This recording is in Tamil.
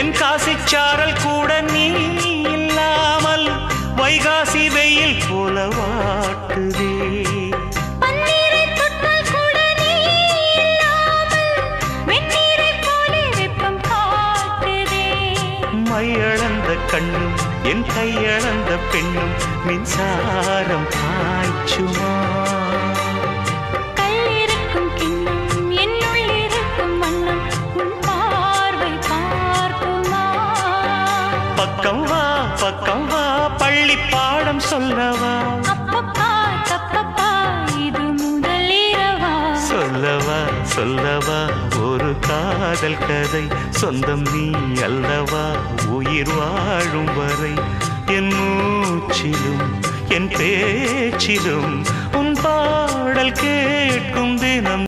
தென்காசி சாரல் கூட நீ இல்லாமல் வைகாசி வெயில் போல வாட்டுதே. மையளந்த கண்ணும் என் கையளந்த பெண்ணும் மின்சாரம் பாய்ச்சுமா. கல்லிருக்கும் கிண்ணம் என்னுள் இருக்கும் வண்ணம் உன் பார்வை பார்க்குமா. பக்கம் வா பள்ளி பாடம் சொல்லவா. அப்பப்பா தப்பப்பா இது முதல் இரவா. சொல்லவா ஒரு காதல் கதை. சொந்தம் நீ அல்லவா உயிர் வாழும் வரை. என் மூச்சிலும் என் பேச்சிலும் உன் பாடல் கேட்கும் தினம்.